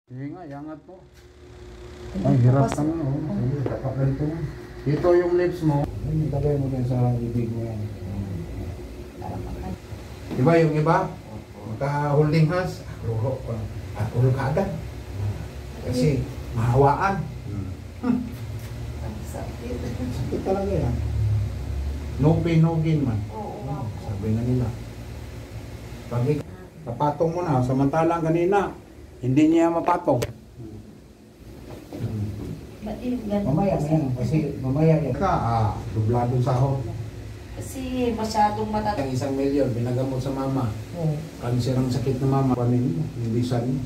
Sige nga, iangat mo. Ay, hirap ka nga. Sige, tapak ganito mo. Dito yung lips mo. Ay, tagay mo din sa bibig mo yan. Diba yung iba? Maka-holding hands. Ako ka agad. Kasi mahawaan. Sakit talaga yan. No pain, no gain man. Sabi na nila. Pag napatong mo na, samantalang kanina, hindi niya mapatong. Mamaya na yan. Kasi mamaya yan. Dubladong sahod. Kasi masyadong matatagal. Ang 1 milyon, binagamot sa mama. Cancer ang sakit ng mama. Panin mo, hindi saan.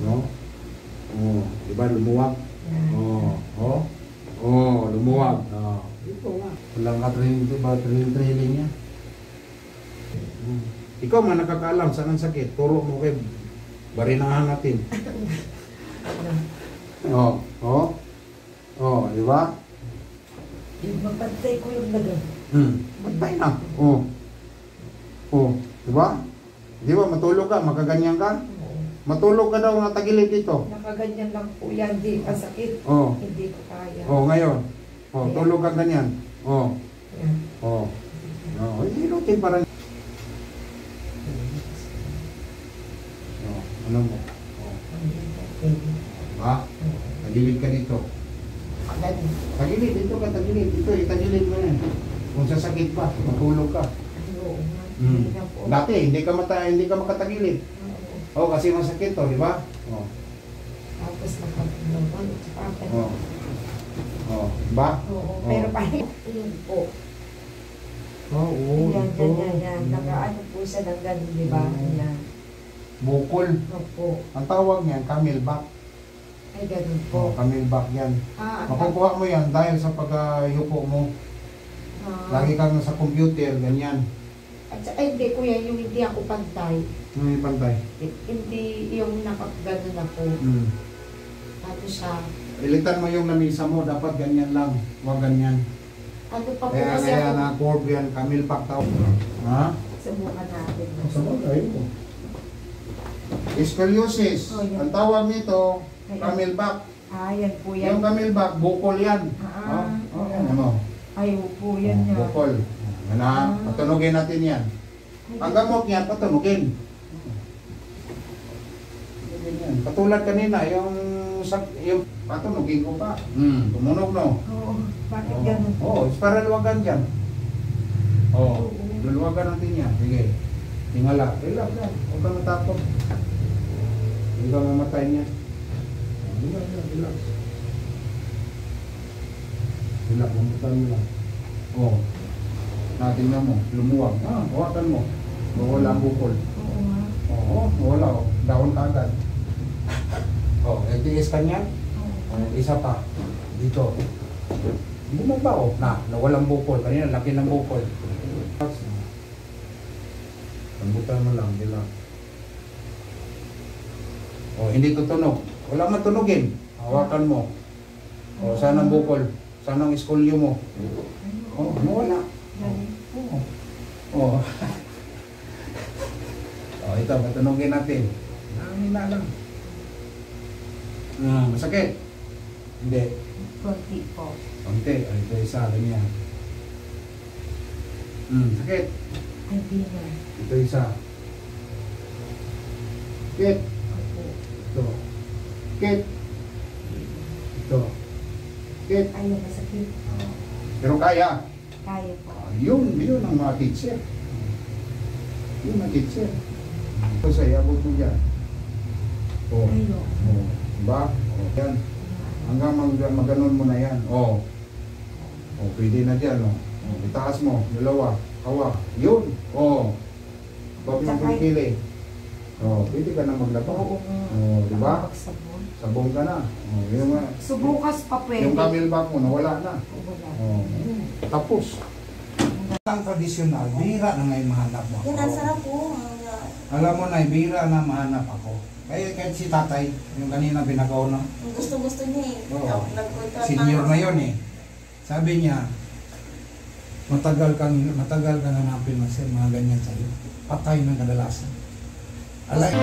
No? Oh, diba lumuwag? Lumuwag. Ito nga. Walang ka-training, diba? Training niya. Ikaw man nakakaalam saan ang sakit. Turo mo kay barinahan natin. Di ba? Mapantay ko yung lagang. Pantay na. Di ba? Di ba matulog ka, makaganyan ka? Matulog ka daw na tagilid dito. Nakaganyan lang po yan, di kasakit. Hindi ko kaya. Ngayon. Tulog ka ganyan. Hindi routine parang. Ano mo? Diba? Tagilid ka dito. Tagilid, dito ka, tagilid. Dito, itagilid mo yan. Kung sasakit pa, matulog ka. Dati, hindi ka makatagilid. Kasi masakit to, di ba? Tapos nakapaglaban. Ba? Pero parang yun po. Yan. Nakaano po siya ng ganun, di ba? Bukol. Opo. Ang tawag niyan, camelback. Ay, ganun po. Camelback yan. Makukuha mo yan dahil sa pag-yuko mo. Lagi kang sa computer, ganyan. At hindi kuya, yung hindi ako pantay. Yung pantay? Hindi yung nakagano ako. Tapos siya. Ilitan mo yung lamisa mo, dapat ganyan lang. Huwag ganyan. Ano pa po kasi Kaya ako? na curve yan, camelback tawag. Ha? Subukan natin. Sabagay mo. Scoliosis. Ang tawag nito, camelback. Yan po yan. Yung camelback, bukol yan. Ano? Ay, po yan niya. Bukol. Patunugin natin yan. Ang gamot niyan, patunugin. Katulad kanina, yung patunugin ko pa. Tumunog, no? Bakit ganun? It's para luwagan dyan. Luluwagan natin yan. Sige. Tingala. Relax lang. Huwag ka matakot. Hindi ka mamatay niya. Relax. Relax. Mamatay mo lang. Tingnan mo. Lumuwag. Hawakan mo. Wala ang bukol. Wala. Dahon ka agad. Tiis ka niyan. Isa pa. Dito. Bumaba nawalang bukol. Kanina laki ng bukol. Lambutan mo lang, diba? Hindi tutunog. Wala man tunugin. Hawakan mo. Saan ang bukol? Saan ang iskulyo mo? Wala. Ito, patunugin natin. Hina lang. Masakit? Hindi. Konti po. Konti. Ito isa, ganyan. Sakit? Ay, di na. Ito isa. Sakit? Ito. Sakit? Ito. Sakit? Ayaw, masakit. Pero kaya? Kaya po. Yun ang mga teacher. Yun ang teacher. Ito sa'yo, abot mo dyan. Diba? Yan. Hanggang maganon mo na yan. Pwede na dyan. Itaas mo. Dalawa. Kawa. Yun. Huwag mo pipili. Pwede ka na maglaba. Diba? Sabon ka na. Subukas pa pwede. Yung camelback mo, nawala na. Tapos. Ang tradisyonal, bihira na ngayon mahanap mo. Yan, ang sarap po. Alam mo na, bihira na mahanap ako. Kahit si tatay, yung kanina binagaw na. Gusto niya Senior na yun eh. Sabi niya, matagal kang hanapin mga ganyan sa'yo. Patay ng kadalasan. Alay.